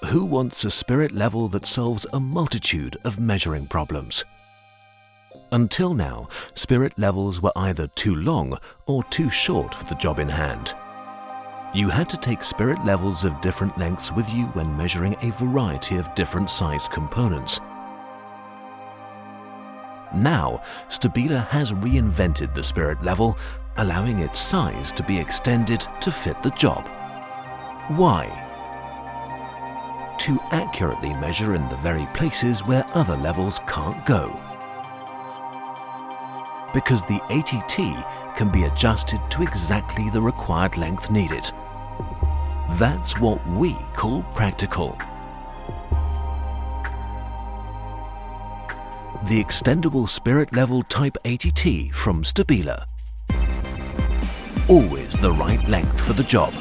who wants a spirit level that solves a multitude of measuring problems? Until now, spirit levels were either too long or too short for the job in hand. You had to take spirit levels of different lengths with you when measuring a variety of different sized components. Now, Stabila has reinvented the spirit level, allowing its size to be extended to fit the job. Why? To accurately measure in the very places where other levels can't go. Because the 80T can be adjusted to exactly the required length needed. That's what we call practical. The extendable spirit level Type 80T from Stabila. Always the right length for the job.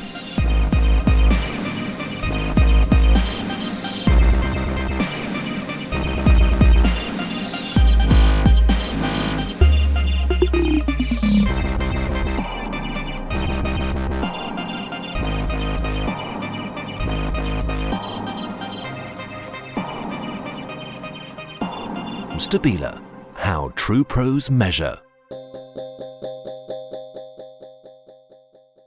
Stabila, how true pros measure.